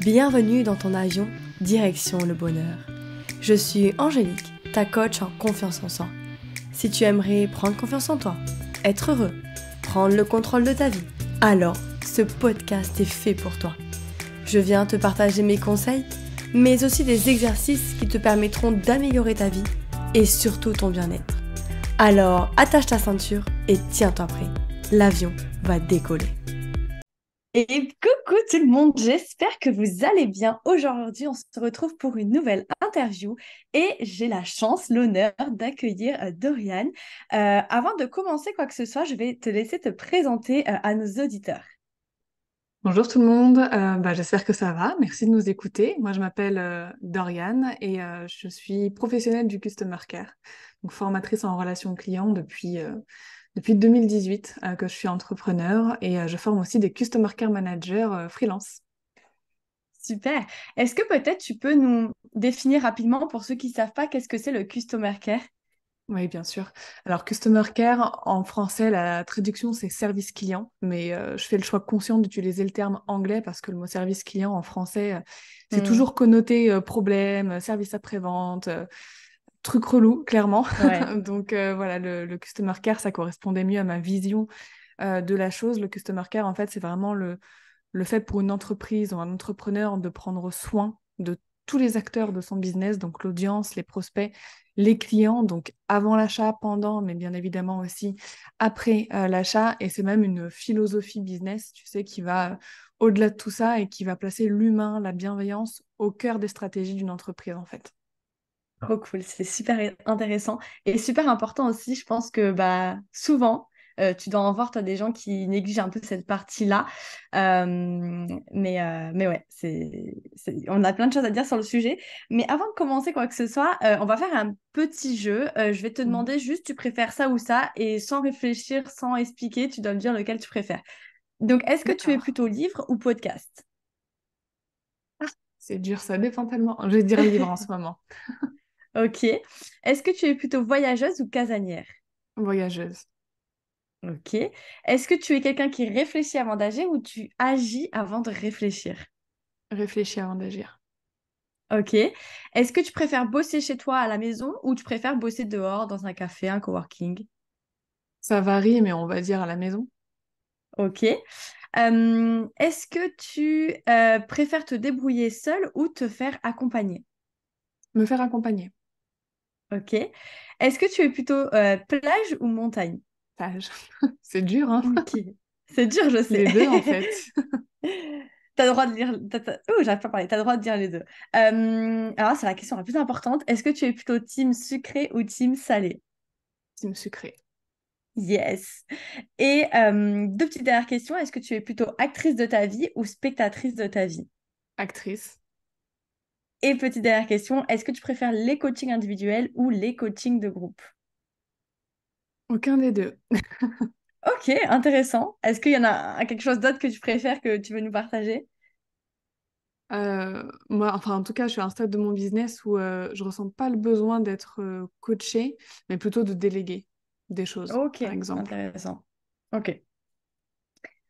Bienvenue dans ton avion, direction le bonheur. Je suis Angélique, ta coach en confiance en soi. Si tu aimerais prendre confiance en toi, être heureux, prendre le contrôle de ta vie, alors ce podcast est fait pour toi. Je viens te partager mes conseils, mais aussi des exercices qui te permettront d'améliorer ta vie et surtout ton bien-être. Alors attache ta ceinture et tiens-toi prêt, l'avion va décoller. Et coucou tout le monde, j'espère que vous allez bien. Aujourd'hui, on se retrouve pour une nouvelle interview et j'ai la chance, l'honneur d'accueillir Doriane. Avant de commencer quoi que ce soit, je vais te laisser te présenter à nos auditeurs. Bonjour tout le monde, j'espère que ça va, merci de nous écouter. Moi je m'appelle Doriane et je suis professionnelle du Customer Care, donc formatrice en relations clients depuis 2018 que je suis entrepreneur et je forme aussi des Customer Care Managers freelance. Super. Est-ce que peut-être tu peux nous définir rapidement pour ceux qui ne savent pas qu'est-ce que c'est le Customer Care? Oui, bien sûr. Alors, Customer Care, en français, la traduction, c'est service client, mais je fais le choix conscient d'utiliser le terme anglais parce que le mot service client en français, c'est Hmm. toujours connoté problème, service après-vente, truc relou, clairement. Ouais. Donc voilà, le Customer Care, ça correspondait mieux à ma vision de la chose. Le Customer Care, en fait, c'est vraiment le fait pour une entreprise ou un entrepreneur de prendre soin de tous les acteurs de son business, donc l'audience, les prospects, les clients, donc avant l'achat, pendant, mais bien évidemment aussi après l'achat. Et c'est même une philosophie business, tu sais, qui va au-delà de tout ça et qui va placer l'humain, la bienveillance au cœur des stratégies d'une entreprise, en fait. Trop cool, c'est super intéressant et super important aussi. Je pense que souvent, tu dois en voir toi des gens qui négligent un peu cette partie-là. Mais ouais, on a plein de choses à dire sur le sujet. Mais avant de commencer quoi que ce soit, on va faire un petit jeu. Je vais te Mhm. demander juste, tu préfères ça ou ça, et sans réfléchir, sans expliquer, tu dois me dire lequel tu préfères. Donc, est-ce que tu es D'accord. plutôt livre ou podcast? C'est dur, ça dépend tellement. Je vais dire livre en ce moment. Ok. Est-ce que tu es plutôt voyageuse ou casanière? Voyageuse. Ok. Est-ce que tu es quelqu'un qui réfléchit avant d'agir ou tu agis avant de réfléchir? Réfléchis avant d'agir. Ok. Est-ce que tu préfères bosser chez toi à la maison ou tu préfères bosser dehors dans un café, un coworking? Ça varie, mais on va dire à la maison. Ok. Est-ce que tu préfères te débrouiller seul ou te faire accompagner? Me faire accompagner. Ok. Est-ce que tu es plutôt plage ou montagne? Sage. C'est dur, hein? Ok. C'est dur, je sais. Les deux, en fait. T'as le droit de lire. Oh, j'arrive pas à parler. T'as le droit de dire les deux. Alors, c'est la question la plus importante. Est-ce que tu es plutôt team sucré ou team salé? Team sucré. Yes. Et deux petites dernières questions. Est-ce que tu es plutôt actrice de ta vie ou spectatrice de ta vie? Actrice. Et petite dernière question. Est-ce que tu préfères les coachings individuels ou les coachings de groupe? Aucun des deux. Ok, intéressant. Est-ce qu'il y en a quelque chose d'autre que tu préfères que tu veux nous partager? Moi, enfin, en tout cas, je suis à un stade de mon business où je ressens pas le besoin d'être coachée, mais plutôt de déléguer des choses, Ok, par exemple. intéressant. Ok.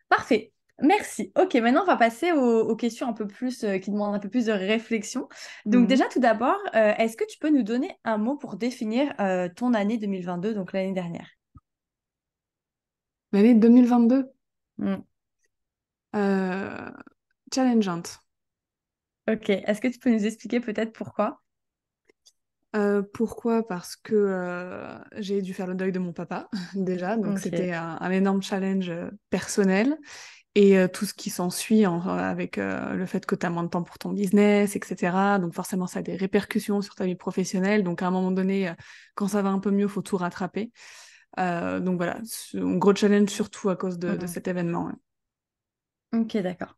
Parfait. Merci. Ok, maintenant on va passer aux questions un peu plus qui demandent un peu plus de réflexion. Donc Mhm. déjà tout d'abord, est-ce que tu peux nous donner un mot pour définir ton année 2022, donc l'année dernière? L'année 2022, Hmm. euh, challengeante. Ok. Est-ce que tu peux nous expliquer peut-être pourquoi? Pourquoi? Parce que j'ai dû faire le deuil de mon papa, déjà, donc Ok. c'était un énorme challenge personnel. Et tout ce qui s'ensuit avec le fait que tu as moins de temps pour ton business, etc. Donc forcément, ça a des répercussions sur ta vie professionnelle. Donc à un moment donné, quand ça va un peu mieux, faut tout rattraper. Donc voilà, c'est un gros challenge surtout à cause de Hmm. cet événement. Ouais. Ok, d'accord.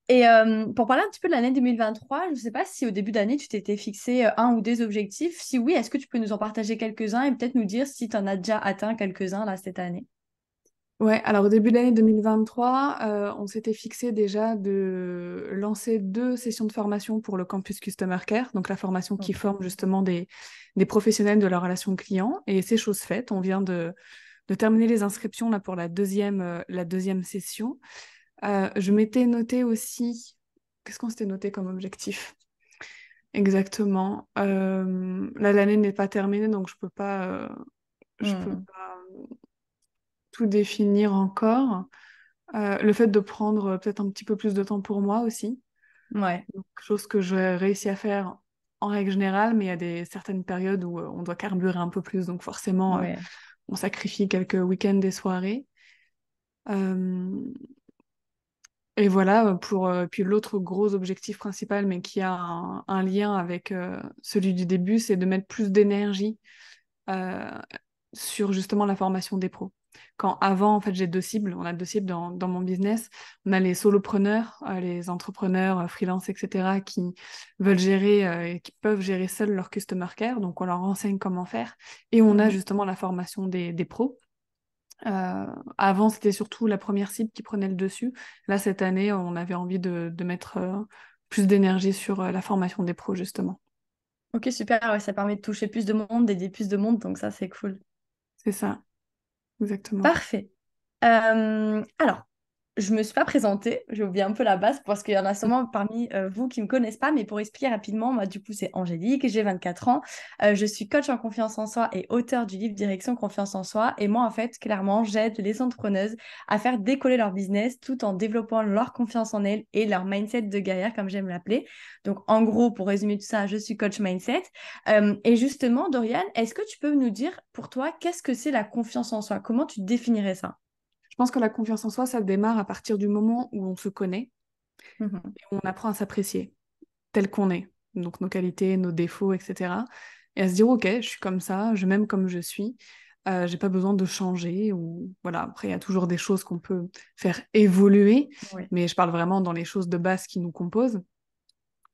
Et pour parler un petit peu de l'année 2023, je ne sais pas si au début d'année, tu t'étais fixé un ou des objectifs. Si oui, est-ce que tu peux nous en partager quelques-uns et peut-être nous dire si tu en as déjà atteint quelques-uns là cette année? Ouais, alors au début de l'année 2023, on s'était fixé déjà de lancer 2 sessions de formation pour le campus Customer Care, donc la formation qui Ok. forme justement des professionnels de la relation client. Et c'est chose faite, on vient de terminer les inscriptions là, pour la deuxième session. Je m'étais noté aussi qu'est-ce qu'on s'était noté comme objectif? Exactement. Là, l'année n'est pas terminée, donc je peux Hmm. pas tout définir encore. Le fait de prendre peut-être un petit peu plus de temps pour moi aussi, Ouais, donc, chose que j'ai réussi à faire en règle générale, mais il y a certaines périodes où on doit carburer un peu plus, donc forcément, ouais. on sacrifie quelques week-ends et soirées. Euh, et voilà, puis l'autre gros objectif principal, mais qui a un lien avec celui du début, c'est de mettre plus d'énergie euh, sur justement la formation des pros. Quand avant, en fait, j'ai deux cibles, on a deux cibles dans mon business. On a les solopreneurs, les entrepreneurs, freelance, etc., qui veulent gérer et qui peuvent gérer seuls leur customer care, donc on leur enseigne comment faire. Et on a Mhm. justement la formation des pros. Avant, c'était surtout la première cible qui prenait le dessus. Là, cette année, on avait envie de mettre plus d'énergie sur la formation des pros, justement. Ok, super, ouais, ça permet de toucher plus de monde, d'aider plus de monde, donc ça, c'est cool. C'est ça, exactement. Parfait. Alors, je me suis pas présentée, j'ai oublié un peu la base parce qu'il y en a sûrement parmi vous qui me connaissent pas, mais pour expliquer rapidement, moi du coup c'est Angélique, j'ai 24 ans, je suis coach en confiance en soi et auteur du livre Direction Confiance en soi et moi en fait clairement j'aide les entrepreneuses à faire décoller leur business tout en développant leur confiance en elles et leur mindset de guerrière comme j'aime l'appeler. Donc en gros pour résumer tout ça, je suis coach mindset. Et justement Dorian, est-ce que tu peux nous dire pour toi qu'est-ce que c'est la confiance en soi? Comment tu définirais ça? Je pense que la confiance en soi, ça démarre à partir du moment où on se connaît Mhm. et où on apprend à s'apprécier tel qu'on est. Donc nos qualités, nos défauts, etc. Et à se dire, ok, je suis comme ça, je m'aime comme je suis. J'ai pas besoin de changer ou voilà. Après, il y a toujours des choses qu'on peut faire évoluer, Oui. mais je parle vraiment dans les choses de base qui nous composent.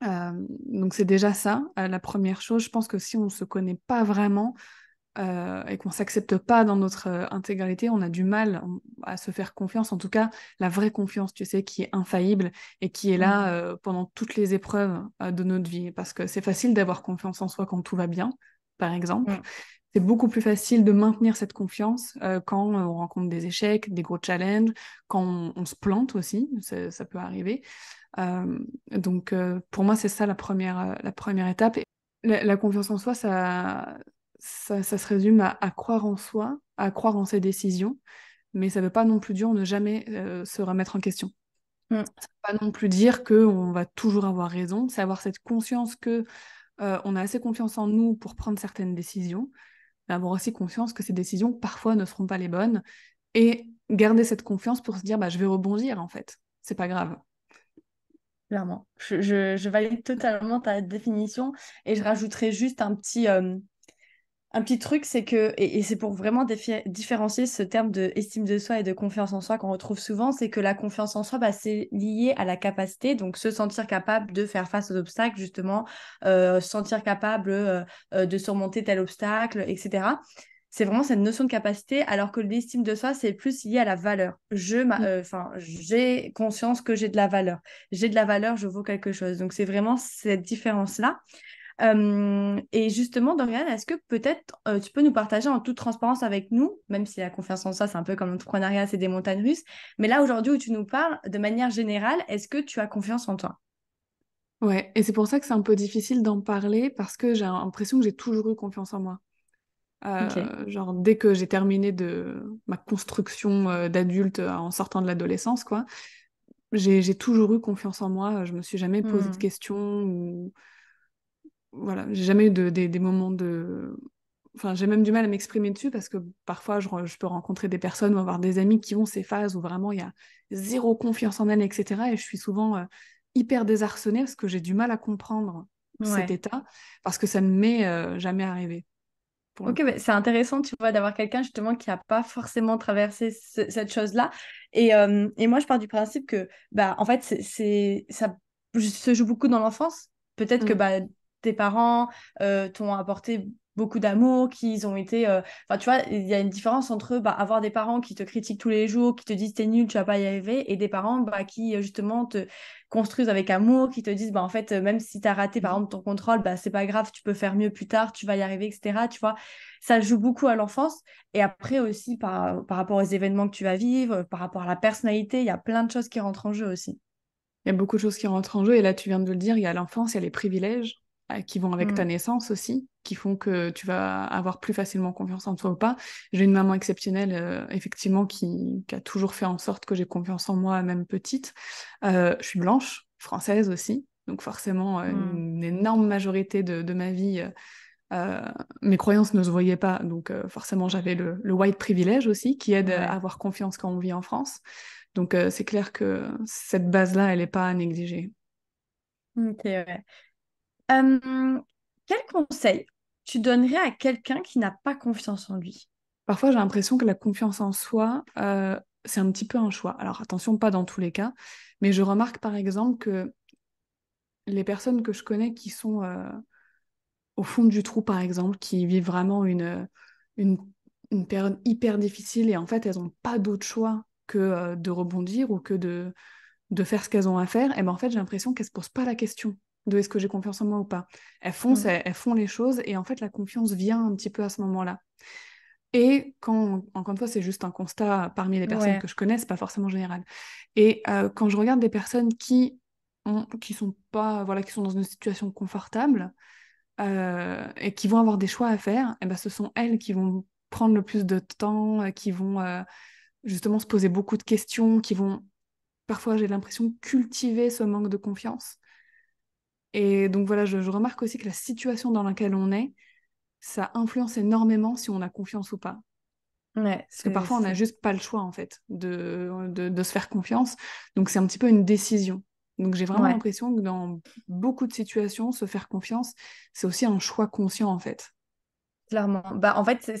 Donc c'est déjà ça, la première chose. Je pense que si on se connaît pas vraiment, et qu'on s'accepte pas dans notre intégralité, on a du mal à se faire confiance. En tout cas, la vraie confiance, tu sais, qui est infaillible et qui est là Mhm. pendant toutes les épreuves de notre vie. Parce que c'est facile d'avoir confiance en soi quand tout va bien, par exemple. Mm. C'est beaucoup plus facile de maintenir cette confiance quand on rencontre des échecs, des gros challenges, quand on se plante aussi, ça peut arriver. Donc, pour moi, c'est ça la première étape. Et la confiance en soi, ça se résume à croire en soi, à croire en ses décisions, mais ça ne veut pas non plus dire ne jamais se remettre en question. Mm. Ça ne veut pas non plus dire qu'on va toujours avoir raison, c'est avoir cette conscience que on a assez confiance en nous pour prendre certaines décisions, mais avoir aussi conscience que ces décisions parfois ne seront pas les bonnes, et garder cette confiance pour se dire bah, je vais rebondir en fait, c'est pas grave. Clairement. Je valide totalement ta définition et je rajouterais juste un petit truc, c'est que, et c'est pour vraiment différencier ce terme de estime de soi et de confiance en soi qu'on retrouve souvent, c'est que la confiance en soi, bah, c'est lié à la capacité, donc se sentir capable de faire face aux obstacles, justement, se sentir capable de surmonter tel obstacle, etc. C'est vraiment cette notion de capacité, alors que l'estime de soi, c'est plus lié à la valeur. Enfin, j'ai conscience que j'ai de la valeur. J'ai de la valeur, je vaux quelque chose. Donc, c'est vraiment cette différence-là. Et justement, Dorian, est-ce que peut-être tu peux nous partager en toute transparence avec nous, même si la confiance en soi, c'est un peu comme l'entrepreneuriat, c'est des montagnes russes, mais là aujourd'hui où tu nous parles, de manière générale, est-ce que tu as confiance en toi? Ouais, et c'est pour ça que c'est un peu difficile d'en parler parce que j'ai l'impression que j'ai toujours eu confiance en moi. Ok. Genre dès que j'ai terminé de ma construction d'adulte en sortant de l'adolescence, quoi, j'ai toujours eu confiance en moi. Je me suis jamais posé de Hmm. questions ou voilà, j'ai jamais eu des moments de. Enfin, j'ai même du mal à m'exprimer dessus parce que parfois je peux rencontrer des personnes ou avoir des amis qui ont ces phases où vraiment il y a zéro confiance en elles, etc. Et je suis souvent hyper désarçonnée parce que j'ai du mal à comprendre cet Ouais. état parce que ça ne m'est jamais arrivé pour le Ok, coup. bah, c'est intéressant, tu vois, d'avoir quelqu'un justement qui n'a pas forcément traversé cette chose-là. Et moi, je pars du principe que, bah, en fait, ça se joue beaucoup dans l'enfance. Peut-être que Mm. bah, tes parents t'ont apporté beaucoup d'amour, qu'ils ont été. Enfin, tu vois, il y a une différence entre bah, avoir des parents qui te critiquent tous les jours, qui te disent t'es nul, tu vas pas y arriver, et des parents bah, qui justement te construisent avec amour, qui te disent bah, en fait, même si tu as raté par exemple ton contrôle, bah, c'est pas grave, tu peux faire mieux plus tard, tu vas y arriver, etc. Tu vois, ça joue beaucoup à l'enfance. Et après aussi, par rapport aux événements que tu vas vivre, par rapport à la personnalité, il y a plein de choses qui rentrent en jeu aussi. Il y a beaucoup de choses qui rentrent en jeu, et là, tu viens de le dire, il y a l'enfance, il y a les privilèges qui vont avec ta Mm. naissance aussi, qui font que tu vas avoir plus facilement confiance en toi ou pas. J'ai une maman exceptionnelle, effectivement, qui a toujours fait en sorte que j'ai confiance en moi, même petite. Je suis blanche, française aussi, donc forcément, Mm. une énorme majorité de ma vie, mes croyances ne se voyaient pas, donc forcément, j'avais le white privilege aussi, qui aide à Ouais. avoir confiance quand on vit en France. Donc c'est clair que cette base-là, elle n'est pas à négliger. Ok, ouais. Euh, Quel conseil tu donnerais à quelqu'un qui n'a pas confiance en lui? Parfois, j'ai l'impression que la confiance en soi, c'est un petit peu un choix. Alors attention, pas dans tous les cas, mais je remarque par exemple que les personnes que je connais qui sont au fond du trou, par exemple, qui vivent vraiment une, une période hyper difficile et en fait, elles n'ont pas d'autre choix que de rebondir ou que de faire ce qu'elles ont à faire, et ben en fait, j'ai l'impression qu'elles se posent pas la question de est-ce que j'ai confiance en moi ou pas. Elles foncent, Mm. elles font les choses et en fait, la confiance vient un petit peu à ce moment-là. Et quand, encore une fois, c'est juste un constat parmi les personnes Ouais, que je connais, c'est pas forcément général. Et quand je regarde des personnes qui sont pas, voilà, qui sont dans une situation confortable et qui vont avoir des choix à faire, et ben ce sont elles qui vont prendre le plus de temps, qui vont justement se poser beaucoup de questions, qui vont parfois, j'ai l'impression, cultiver ce manque de confiance. Et donc voilà, je remarque aussi que la situation dans laquelle on est, ça influence énormément si on a confiance ou pas. ouais, Parce que parfois, on n'a juste pas le choix, en fait, de se faire confiance. Donc, c'est un petit peu une décision. Donc, j'ai vraiment ouais, l'impression que dans beaucoup de situations, se faire confiance, c'est aussi un choix conscient, en fait. clairement. Bah, en fait,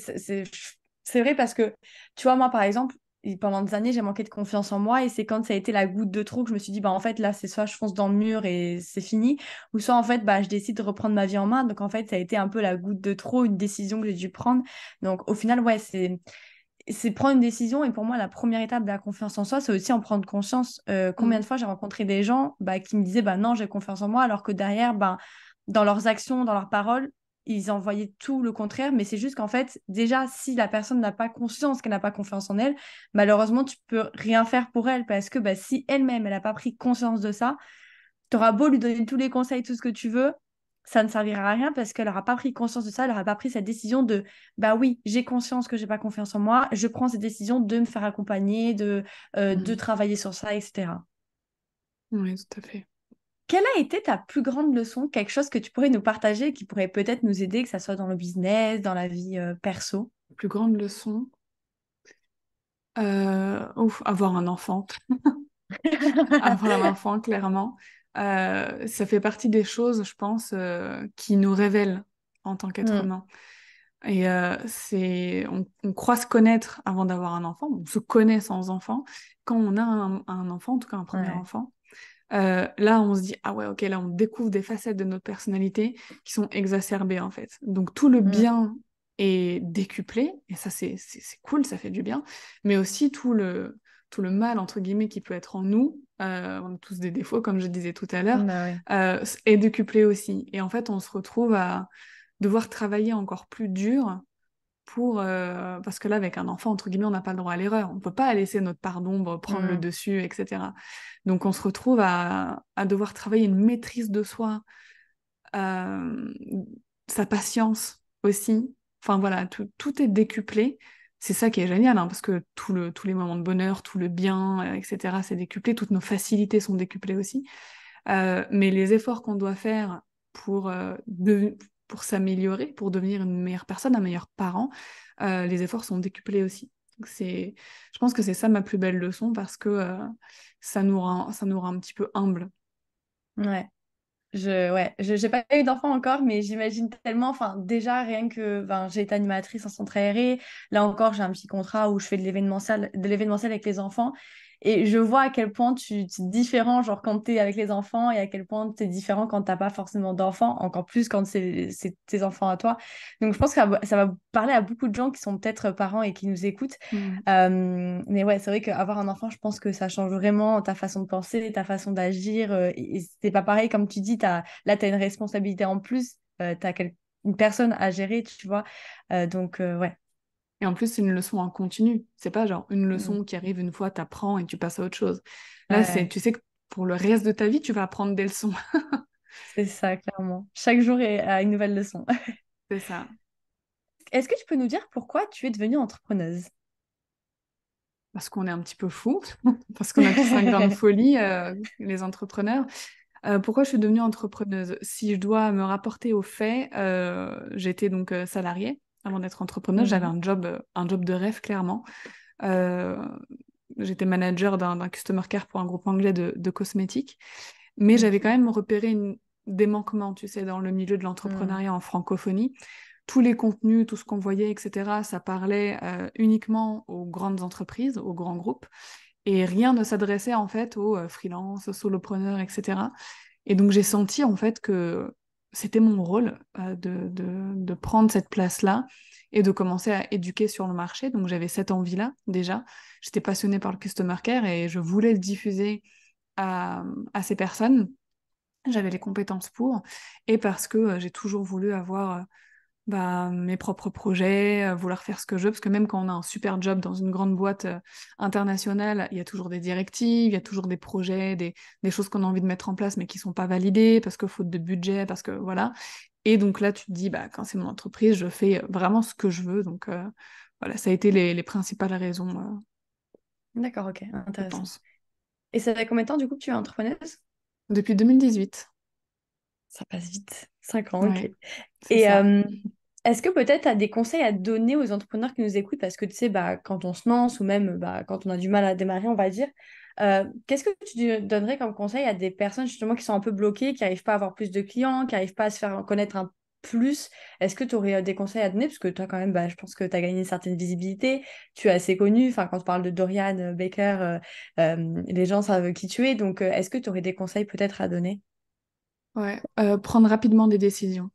c'est vrai parce que, tu vois, moi, par exemple, pendant des années, j'ai manqué de confiance en moi et c'est quand ça a été la goutte de trop que je me suis dit, bah, en fait, là, c'est soit je fonce dans le mur et c'est fini, ou soit, en fait, bah, je décide de reprendre ma vie en main. Donc, en fait, ça a été un peu la goutte de trop, une décision que j'ai dû prendre. Donc, au final, ouais, c'est prendre une décision. Et pour moi, la première étape de la confiance en soi, c'est aussi en prendre conscience. Combien de Mm. fois j'ai rencontré des gens bah, qui me disaient, bah non, j'ai confiance en moi, alors que derrière, bah, dans leurs actions, dans leurs paroles, ils envoyaient tout le contraire. Mais c'est juste qu'en fait, déjà, si la personne n'a pas conscience qu'elle n'a pas confiance en elle, malheureusement, tu peux rien faire pour elle parce que bah, si elle-même, elle n'a pas pris conscience de ça, tu auras beau lui donner tous les conseils, tout ce que tu veux, ça ne servira à rien parce qu'elle n'aura pas pris conscience de ça, elle n'aura pas pris cette décision de bah oui, j'ai conscience que j'ai pas confiance en moi, je prends cette décision de me faire accompagner, de Mm. travailler sur ça, etc. Oui, tout à fait. Quelle a été ta plus grande leçon, quelque chose que tu pourrais nous partager et qui pourrait peut-être nous aider, que ça soit dans le business, dans la vie perso? Plus grande leçon, avoir un enfant. Avoir un enfant, clairement. Ça fait partie des choses, je pense, qui nous révèlent en tant qu'être Hmm, humain. Et on croit se connaître avant d'avoir un enfant, on se connaît sans enfant. Quand on a un enfant, en tout cas un premier ouais. enfant, là on se dit, ah ouais, ok, là on découvre des facettes de notre personnalité qui sont exacerbées en fait. Donc tout le Hmm, bien est décuplé, et ça c'est cool, ça fait du bien, mais aussi tout le mal, entre guillemets, qui peut être en nous, on a tous des défauts, comme je disais tout à l'heure, bah ouais. est décuplé aussi. Et en fait, on se retrouve à devoir travailler encore plus dur parce que là, avec un enfant, entre guillemets, on n'a pas le droit à l'erreur. On ne peut pas laisser notre part d'ombre prendre le Hmm, dessus, etc. Donc, on se retrouve à devoir travailler une maîtrise de soi, euh, sa patience aussi. Enfin, voilà, tout est décuplé. C'est ça qui est génial, hein, parce que tous les moments de bonheur, tout le bien, etc., c'est décuplé. Toutes nos facilités sont décuplées aussi. Mais les efforts qu'on doit faire pour, pour s'améliorer, pour devenir une meilleure personne, un meilleur parent, les efforts sont décuplés aussi. Donc je pense que c'est ça ma plus belle leçon parce que ça nous rend un petit peu humble. ouais. J'ai pas eu d'enfant encore, mais j'imagine tellement, enfin, déjà, rien que, enfin, j'ai été animatrice en centre aéré. Là encore, j'ai un petit contrat où je fais de l'événementiel avec les enfants. Et je vois à quel point tu es différent, genre, quand tu es avec les enfants et à quel point tu es différent quand t'as pas forcément d'enfants, encore plus quand c'est tes enfants à toi. Donc, je pense que ça va parler à beaucoup de gens qui sont peut-être parents et qui nous écoutent. Mm. Mais ouais, c'est vrai qu'avoir un enfant, je pense que ça change vraiment ta façon de penser, ta façon d'agir. Et c'est pas pareil, comme tu dis, là, tu as une responsabilité en plus, tu as une personne à gérer, tu vois. Ouais. Et en plus, c'est une leçon en continu. C'est pas genre une Mm. leçon qui arrive une fois, t'apprends et tu passes à autre chose. Là, Ouais. tu sais que pour le reste de ta vie, tu vas apprendre des leçons. C'est ça, clairement. Chaque jour a une nouvelle leçon. C'est ça. Est-ce que tu peux nous dire pourquoi tu es devenue entrepreneuse? Parce qu'on est un petit peu fou, parce qu'on a tous un grain de folie, les entrepreneurs. Pourquoi je suis devenue entrepreneuse? Si je dois me rapporter aux faits, j'étais donc salariée avant d'être entrepreneuse. J'avais Mhm. un job de rêve, clairement. Euh, J'étais manager d'un customer care pour un groupe anglais de cosmétiques. Mais j'avais quand Ok. même repéré des manquements, tu sais, dans le milieu de Mhm. l'entrepreneuriat en francophonie. Tous les contenus, tout ce qu'on voyait, etc., ça parlait uniquement aux grandes entreprises, aux grands groupes, et rien ne s'adressait en fait aux freelances, aux solopreneurs, etc. Et donc j'ai senti en fait que c'était mon rôle de prendre cette place-là et de commencer à éduquer sur le marché. Donc j'avais cette envie-là déjà. J'étais passionnée par le customer care et je voulais le diffuser à ces personnes. J'avais les compétences pour, et parce que j'ai toujours voulu avoir mes propres projets, vouloir faire ce que je veux, parce que même quand on a un super job dans une grande boîte internationale, il y a toujours des directives, il y a toujours des projets, des choses qu'on a envie de mettre en place, mais qui sont pas validées, parce que faute de budget, parce que voilà. Et donc là, tu te dis, bah, quand c'est mon entreprise, je fais vraiment ce que je veux. Donc voilà, ça a été les principales raisons, D'accord, ok, je intéressant. pense. Et ça fait combien de temps du coup que tu es entrepreneuse? Depuis 2018. Ça passe vite. 5 ans, ok. Ouais, c'est Et ça. est-ce que peut-être tu as des conseils à donner aux entrepreneurs qui nous écoutent? Parce que tu sais, bah, quand on se lance ou même bah, quand on a du mal à démarrer, on va dire, qu'est-ce que tu donnerais comme conseil à des personnes justement qui sont un peu bloquées, qui n'arrivent pas à avoir plus de clients, qui n'arrivent pas à se faire connaître un plus? Est-ce que tu aurais des conseils à donner? Parce que toi, quand même, bah, je pense que tu as gagné une certaine visibilité, tu es assez connu. Enfin, quand on parle de Dorian Baker, les gens savent qui tu es. Donc, est-ce que tu aurais des conseils peut-être à donner? Ouais, prendre rapidement des décisions.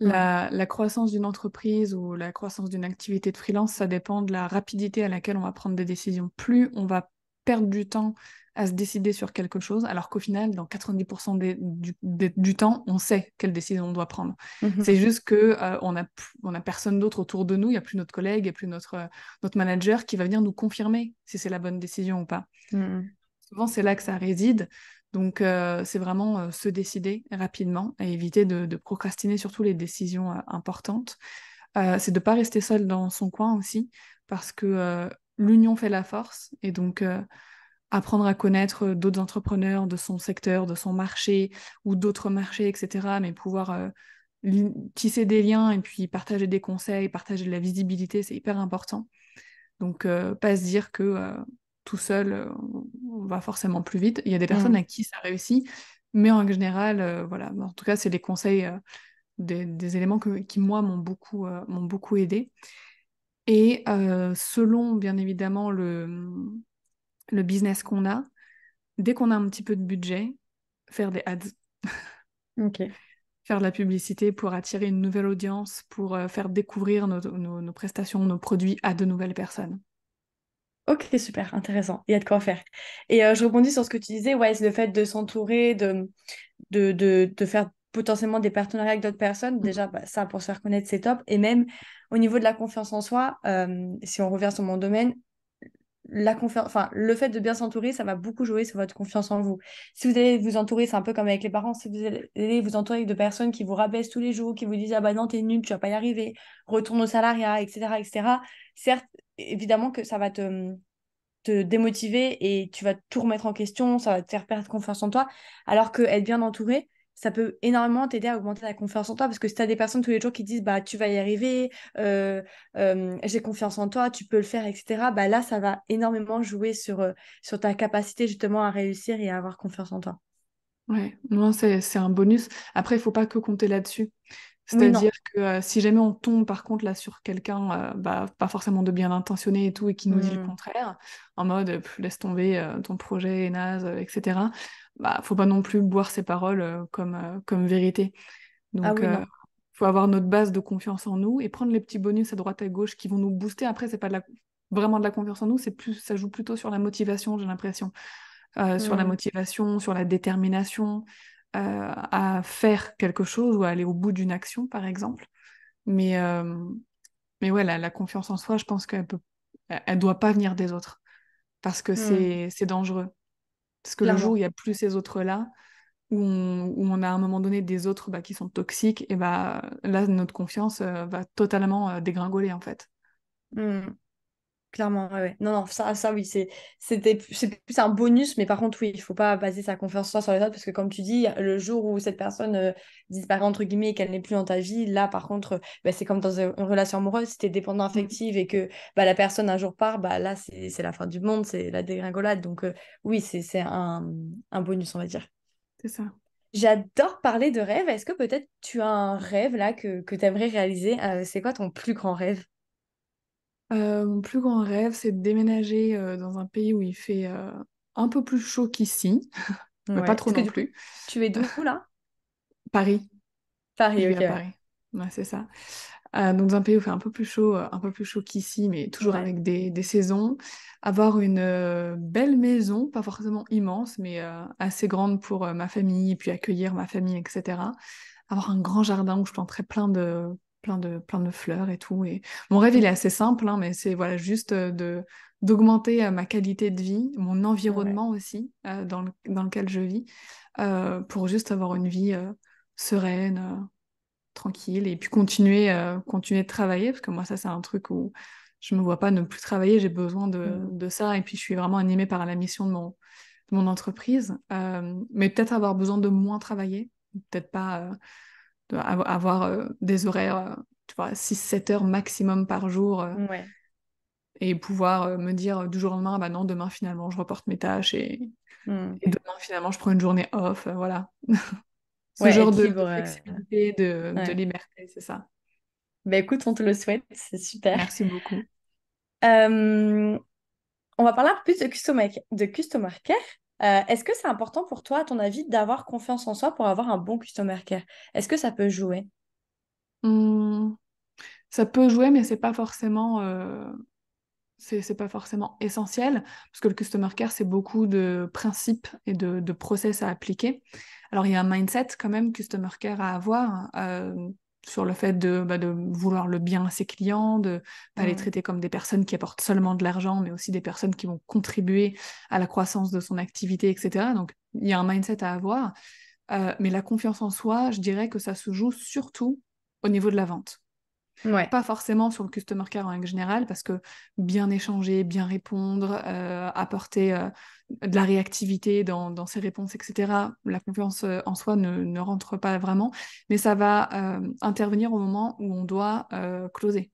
Hmm. La croissance d'une entreprise ou la croissance d'une activité de freelance, ça dépend de la rapidité à laquelle on va prendre des décisions. Plus on va perdre du temps à se décider sur quelque chose, alors qu'au final, dans 90% du temps, on sait quelle décision on doit prendre. C'est Mhm. juste que on a personne d'autre autour de nous, il n'y a plus notre collègue, il n'y a plus notre manager qui va venir nous confirmer si c'est la bonne décision ou pas. Mhm. Souvent, c'est là que ça réside. Donc, c'est vraiment se décider rapidement et éviter de procrastiner surtout les décisions importantes. C'est de ne pas rester seul dans son coin aussi, parce que l'union fait la force. Et donc, apprendre à connaître d'autres entrepreneurs de son secteur, de son marché ou d'autres marchés, etc. Mais pouvoir tisser des liens et puis partager des conseils, partager de la visibilité, c'est hyper important. Donc, pas se dire que tout seul, on va forcément plus vite. Il y a des personnes à Mhm. qui ça réussit, mais en général, voilà. En tout cas, c'est les conseils, des éléments qui, moi, m'ont beaucoup aidé. Et selon, bien évidemment, le business qu'on a, dès qu'on a un petit peu de budget, faire des ads, Ok. faire de la publicité pour attirer une nouvelle audience, pour faire découvrir nos prestations, nos produits à de nouvelles personnes. Ok, super, intéressant. Il y a de quoi faire. Et je rebondis sur ce que tu disais, ouais, c'est le fait de s'entourer, de faire potentiellement des partenariats avec d'autres personnes. Déjà, bah, ça, pour se faire connaître, c'est top. Et même au niveau de la confiance en soi, si on revient sur mon domaine, la confiance, enfin, le fait de bien s'entourer, ça va beaucoup jouer sur votre confiance en vous. Si vous allez vous entourer, c'est un peu comme avec les parents, si vous allez vous entourer de personnes qui vous rabaissent tous les jours, qui vous disent, ah bah non, t'es nul, tu vas pas y arriver, retourne au salariat, etc., etc., certes, évidemment que ça va te démotiver et tu vas tout remettre en question, ça va te faire perdre confiance en toi. Alors que être bien entouré, ça peut énormément t'aider à augmenter la confiance en toi parce que si tu as des personnes tous les jours qui te disent bah tu vas y arriver, j'ai confiance en toi, tu peux le faire, etc. Bah là, ça va énormément jouer sur ta capacité justement à réussir et à avoir confiance en toi. Ouais, non, c'est un bonus. Après, il faut pas que compter là-dessus. Oui, C'est-à-dire non. que si jamais on tombe par contre là sur quelqu'un, pas forcément de bien intentionné et tout, et qui nous dit le Hmm. contraire, en mode laisse tomber, ton projet est naze, etc. Bah, faut pas non plus boire ses paroles comme vérité. Ah Donc, oui, non. faut avoir notre base de confiance en nous et prendre les petits bonus à droite à gauche qui vont nous booster. Après, c'est pas vraiment de la confiance en nous, ça joue plutôt sur la motivation, j'ai l'impression. Sur la Hmm. motivation, sur la détermination, à faire quelque chose ou à aller au bout d'une action, par exemple. Mais, euh, mais ouais, la confiance en soi, je pense elle doit pas venir des autres parce que Hmm. c'est dangereux. Parce que le jour où clairement. il n'y a plus ces autres-là, où on a à un moment donné des autres qui sont toxiques, et bah là, notre confiance va totalement dégringoler en fait. Hmm. Clairement, ouais, ouais. Non, non, ça oui, c'est plus un bonus, mais par contre, oui, il faut pas baser sa confiance en soi sur les autres, parce que comme tu dis, le jour où cette personne disparaît, entre guillemets, et qu'elle n'est plus dans ta vie, là, par contre, bah, c'est comme dans une relation amoureuse, si t'es dépendant Mm. affective et que bah, la personne un jour part, bah là, c'est la fin du monde, c'est la dégringolade. Donc, oui, c'est un bonus, on va dire. C'est ça. J'adore parler de rêve. Est-ce que peut-être tu as un rêve là que tu aimerais réaliser? C'est quoi ton plus grand rêve? Mon plus grand rêve, c'est de déménager dans un pays où il fait un peu plus chaud qu'ici, mais pas Ouais. trop Parce que non du coup, plus. tu es d'où là? Paris, je Paris, vis ok, à ouais. Paris. Ouais, c'est ça. Donc dans un pays où il fait un peu plus chaud qu'ici, mais toujours Ouais. avec des saisons. Avoir une belle maison, pas forcément immense, mais assez grande pour ma famille, et puis accueillir ma famille, etc. Avoir un grand jardin où je planterais plein de fleurs et tout. Et mon rêve, il est Mm. assez simple, hein, mais c'est voilà, juste d'augmenter ma qualité de vie, mon Ouais. environnement aussi, dans lequel je vis, pour juste avoir une vie sereine, tranquille, et puis continuer de travailler, parce que moi, ça, c'est un truc où je me vois pas ne plus travailler, j'ai besoin Mm. de ça, et puis je suis vraiment animée par la mission de mon entreprise. Mais peut-être avoir besoin de moins travailler, peut-être pas avoir des horaires, tu vois, 6-7 heures maximum par jour, Ouais. et pouvoir me dire du jour au lendemain, bah non, demain finalement je reporte mes tâches, Mm. et demain finalement je prends une journée off, voilà. Ce Ouais, genre être de libre. flexibilité, de Ouais. liberté, c'est ça. Bah écoute, on te le souhaite, c'est super. Merci beaucoup. Euh, on va parler un peu plus de customer care. Est-ce que c'est important pour toi, à ton avis, d'avoir confiance en soi pour avoir un bon customer care? Est-ce que ça peut jouer? Hum, Ça peut jouer, mais c'est pas forcément essentiel, parce que le customer care, c'est beaucoup de principes et de process à appliquer. Alors, il y a un mindset quand même customer care à avoir, sur le fait de vouloir le bien à ses clients, de pas les Mm. traiter comme des personnes qui apportent seulement de l'argent, mais aussi des personnes qui vont contribuer à la croissance de son activité, etc. Donc, il y a un mindset à avoir. Mais la confiance en soi, je dirais que ça se joue surtout au niveau de la vente. Ouais. Pas forcément sur le customer care en règle générale, parce que bien échanger, bien répondre, apporter de la réactivité dans ses réponses, etc., la confiance en soi ne rentre pas vraiment, mais ça va intervenir au moment où on doit closer,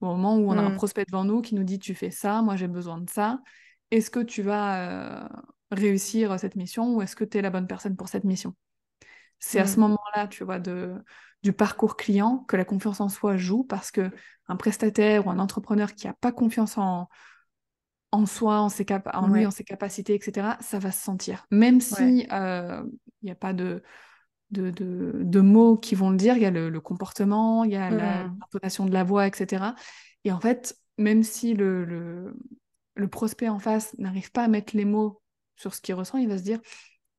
au moment où on a un Mm. prospect devant nous qui nous dit tu fais ça, moi j'ai besoin de ça, est-ce que tu vas réussir cette mission, ou est-ce que tu es la bonne personne pour cette mission? C'est à ce Mm. moment-là, tu vois, du parcours client que la confiance en soi joue, parce que un prestataire ou un entrepreneur qui n'a pas confiance en soi, en lui, en Ouais. ses capacités, etc., ça va se sentir. Même Ouais. si il n'y a pas de mots qui vont le dire, il y a le comportement, il y a Mm. l'intonation de la voix, etc. Et en fait, même si le prospect en face n'arrive pas à mettre les mots sur ce qu'il ressent, il va se dire,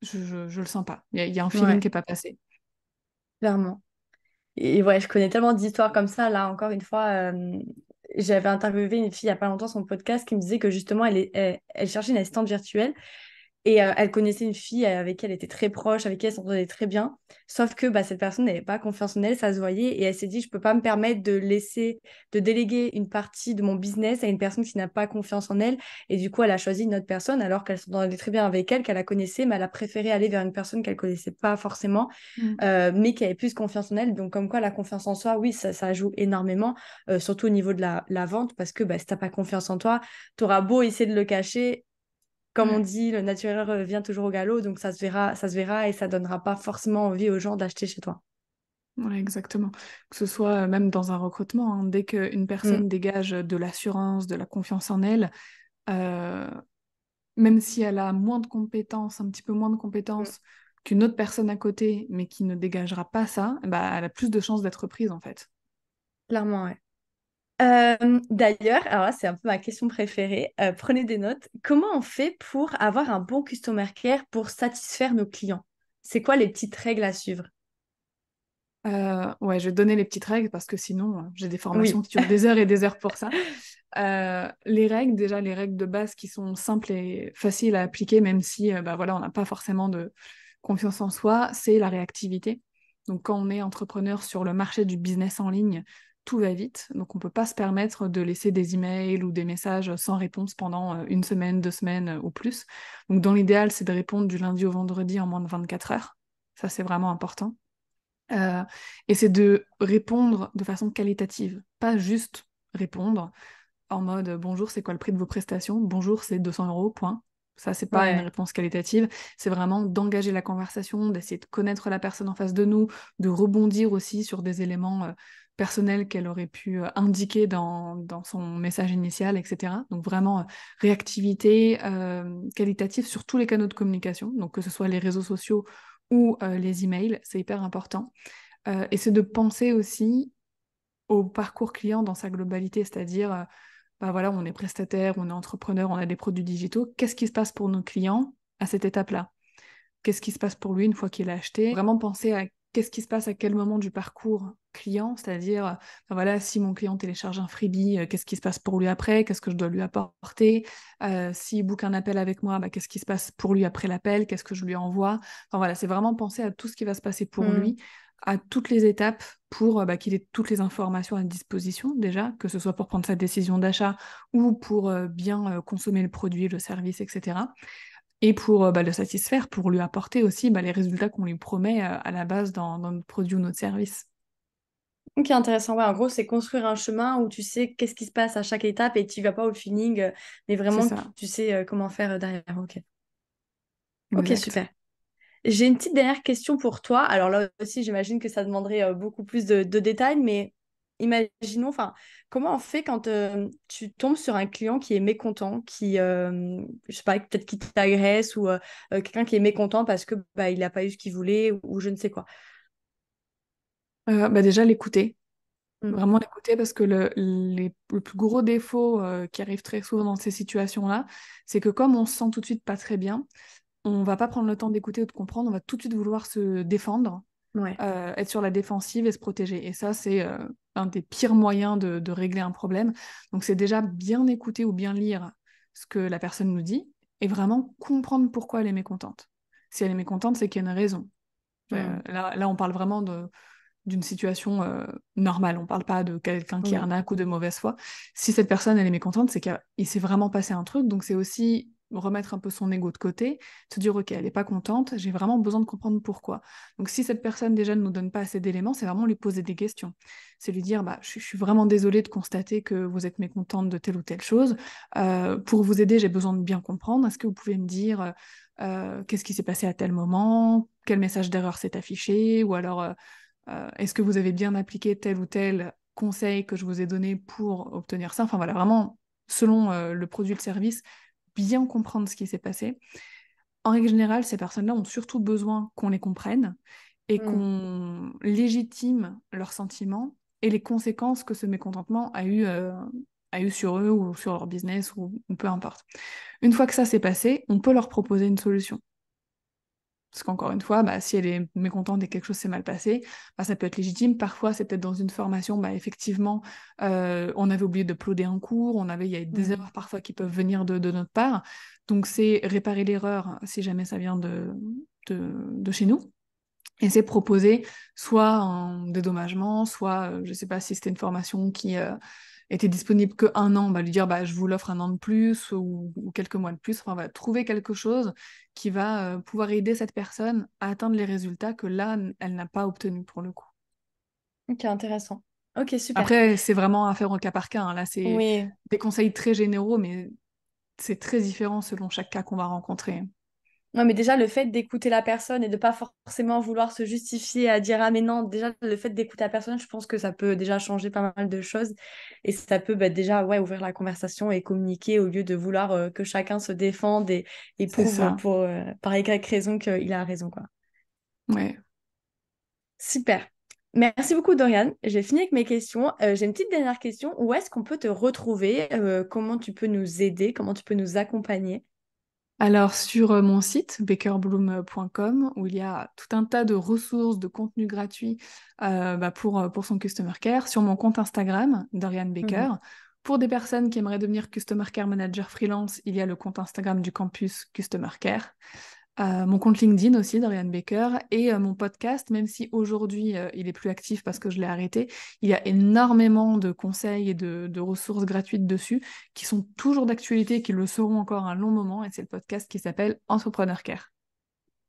je le sens pas. Il y a un feeling Ouais. qui n'est pas passé. Clairement. Et ouais, je connais tellement d'histoires comme ça. Là, encore une fois, j'avais interviewé une fille il n'y a pas longtemps sur mon podcast qui me disait que justement, elle cherchait une assistante virtuelle. Et elle connaissait une fille avec qui elle était très proche, avec qui elle s'entendait très bien. Sauf que bah, cette personne n'avait pas confiance en elle, ça se voyait. Et elle s'est dit, je peux pas me permettre de déléguer une partie de mon business à une personne qui n'a pas confiance en elle. Et du coup, elle a choisi une autre personne alors qu'elle s'entendait très bien avec elle, qu'elle la connaissait, mais elle a préféré aller vers une personne qu'elle connaissait pas forcément, Mm. mais qui avait plus confiance en elle. Donc, comme quoi, la confiance en soi, oui, ça joue énormément, surtout au niveau de la vente, parce que bah, si t'as pas confiance en toi, tu auras beau essayer de le cacher, comme on Ouais. dit, le naturel revient toujours au galop, donc ça se verra et ça donnera pas forcément envie aux gens d'acheter chez toi. Ouais, exactement. Que ce soit même dans un recrutement, hein, dès qu'une Mm, personne dégage de l'assurance, de la confiance en elle, euh, même si elle a moins de compétences, un petit peu moins de mm. compétences qu'une autre personne à côté, mais qui ne dégagera pas ça, bah, elle a plus de chances d'être prise en fait. Clairement, ouais. D'ailleurs, alors là, c'est un peu ma question préférée. Prenez des notes. Comment on fait pour avoir un bon customer care pour satisfaire nos clients? C'est quoi les petites règles à suivre? Ouais, je vais donner les petites règles parce que sinon, j'ai des formations Oui. qui durent des heures et des heures pour ça. Les règles de base qui sont simples et faciles à appliquer, même si voilà, on n'a pas forcément de confiance en soi, c'est la réactivité. Donc quand on est entrepreneur sur le marché du business en ligne, tout va vite. Donc on ne peut pas se permettre de laisser des emails ou des messages sans réponse pendant une semaine, 2 semaines ou plus. Donc dans l'idéal, c'est de répondre du lundi au vendredi en moins de 24 heures. Ça, c'est vraiment important. Euh, et c'est de répondre de façon qualitative, pas juste répondre en mode bonjour, c'est quoi le prix de vos prestations? Bonjour, c'est 200 euros, point. Ça, c'est pas une Ouais. réponse qualitative. C'est vraiment d'engager la conversation, d'essayer de connaître la personne en face de nous, de rebondir aussi sur des éléments personnels qu'elle aurait pu indiquer dans son message initial, etc. Donc vraiment réactivité qualitative sur tous les canaux de communication, donc que ce soit les réseaux sociaux ou les emails, c'est hyper important. Et c'est de penser aussi au parcours client dans sa globalité, c'est-à-dire bah voilà, on est prestataire, on est entrepreneur, on a des produits digitaux. Qu'est-ce qui se passe pour nos clients à cette étape-là? Qu'est-ce qui se passe pour lui une fois qu'il a acheté? Vraiment penser à qu'est-ce qui se passe à quel moment du parcours client, c'est-à-dire, voilà, si mon client télécharge un freebie, qu'est-ce qui se passe pour lui après? Qu'est-ce que je dois lui apporter? S'il book un appel avec moi, bah, qu'est-ce qui se passe pour lui après l'appel? Qu'est-ce que je lui envoie? Enfin voilà, c'est vraiment penser à tout ce qui va se passer pour Hmm. lui, à toutes les étapes pour qu'il ait toutes les informations à disposition déjà, que ce soit pour prendre sa décision d'achat ou pour bien consommer le produit, le service, etc. Et pour le satisfaire, pour lui apporter aussi les résultats qu'on lui promet à la base dans notre produit ou notre service. Ok, intéressant. Ouais, en gros, c'est construire un chemin où tu sais qu'est-ce qui se passe à chaque étape et tu vas pas au feeling, mais C'est vraiment ça, tu sais comment faire derrière. Ok. Ok, exact. super. J'ai une petite dernière question pour toi. Alors là aussi, j'imagine que ça demanderait beaucoup plus de détails, mais imaginons, enfin, comment on fait quand tu tombes sur un client qui est mécontent, qui, je sais pas, peut-être qui t'agresse ou quelqu'un qui est mécontent parce que bah, il n'a pas eu ce qu'il voulait ou je ne sais quoi. Déjà, l'écouter. Mm. Vraiment l'écouter parce que le plus gros défaut qui arrive très souvent dans ces situations-là, c'est que comme on se sent tout de suite pas très bien, on va pas prendre le temps d'écouter ou de comprendre, on va tout de suite vouloir se défendre, Ouais. être sur la défensive et se protéger. Et ça, c'est un des pires moyens de régler un problème. Donc c'est déjà bien écouter ou bien lire ce que la personne nous dit et vraiment comprendre pourquoi elle est mécontente. Si elle est mécontente, c'est qu'il y a une raison. Mm. Là, on parle vraiment d'une situation normale. On parle pas de quelqu'un qui Oui. arnaque ou de mauvaise foi. Si cette personne, elle est mécontente, c'est qu'il s'est vraiment passé un truc. Donc, c'est aussi remettre un peu son ego de côté, se dire, OK, elle est pas contente, j'ai vraiment besoin de comprendre pourquoi. Donc, si cette personne déjà ne nous donne pas assez d'éléments, c'est vraiment lui poser des questions. C'est lui dire, bah, je suis vraiment désolée de constater que vous êtes mécontente de telle ou telle chose. Pour vous aider, j'ai besoin de bien comprendre. Est-ce que vous pouvez me dire qu'est-ce qui s'est passé à tel moment? Quel message d'erreur s'est affiché? Ou alors, est-ce que vous avez bien appliqué tel ou tel conseil que je vous ai donné pour obtenir ça? Enfin voilà, vraiment, selon le produit ou le service, bien comprendre ce qui s'est passé. En règle générale, ces personnes-là ont surtout besoin qu'on les comprenne et Mm. qu'on légitime leurs sentiments et les conséquences que ce mécontentement a eu sur eux ou sur leur business ou peu importe. Une fois que ça s'est passé, on peut leur proposer une solution. Parce qu'encore une fois, si elle est mécontente et que quelque chose s'est mal passé, ça peut être légitime. Parfois, c'est peut-être dans une formation, effectivement, on avait oublié d'uploader un cours, il y a des Mm. erreurs parfois qui peuvent venir de notre part. Donc, c'est réparer l'erreur si jamais ça vient de chez nous. Et c'est proposer soit un dédommagement, soit, je ne sais pas si c'était une formation qui était disponible que 1 an, lui dire je vous l'offre 1 an de plus ou quelques mois de plus. Enfin, trouver quelque chose qui va pouvoir aider cette personne à atteindre les résultats que là, elle n'a pas obtenus pour le coup. Ok, intéressant. Ok, super. Après, c'est vraiment à faire au cas par cas, hein. Là, c'est Oui. des conseils très généraux, mais c'est très différent selon chaque cas qu'on va rencontrer. Ouais, mais déjà, le fait d'écouter la personne et de pas forcément vouloir se justifier à dire, ah mais non, déjà, le fait d'écouter la personne, je pense que ça peut déjà changer pas mal de choses. Et ça peut déjà ouais, ouvrir la conversation et communiquer au lieu de vouloir que chacun se défende et C'est prouve ça. pour, par Y raison qu'il a raison, quoi. Ouais. Super. Merci beaucoup, Dorian. J'ai fini avec mes questions. J'ai une petite dernière question. Où est-ce qu'on peut te retrouver? Comment tu peux nous aider? Comment tu peux nous accompagner? Alors sur mon site bakerbloom.com où il y a tout un tas de ressources, de contenus gratuits pour son customer care, sur mon compte Instagram Dorian Baker, Pour des personnes qui aimeraient devenir Customer Care Manager freelance, il y a le compte Instagram du campus Customer Care. Mon compte LinkedIn aussi, Dorian Baker, et mon podcast, même si aujourd'hui il est plus actif parce que je l'ai arrêté, il y a énormément de conseils et de ressources gratuites dessus qui sont toujours d'actualité et qui le seront encore un long moment, et c'est le podcast qui s'appelle Entrepreneur Care.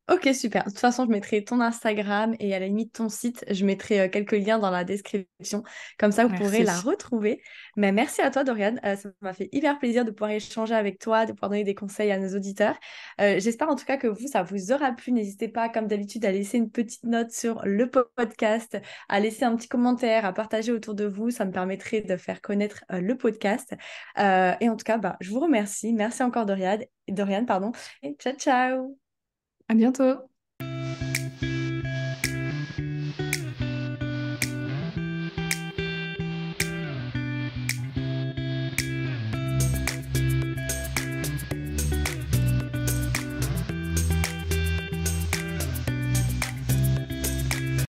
Ok, super. De toute façon, je mettrai ton Instagram et à la limite ton site. Je mettrai quelques liens dans la description. Comme ça, vous pourrez la Merci. retrouver. Mais merci à toi, Dorian. Ça m'a fait hyper plaisir de pouvoir échanger avec toi, de pouvoir donner des conseils à nos auditeurs. J'espère en tout cas que vous, ça vous aura plu. N'hésitez pas, comme d'habitude, à laisser une petite note sur le podcast, à laisser un petit commentaire, à partager autour de vous. Ça me permettrait de faire connaître le podcast. Et en tout cas, bah, je vous remercie. Merci encore, Dorian, pardon. Et ciao, ciao! À bientôt!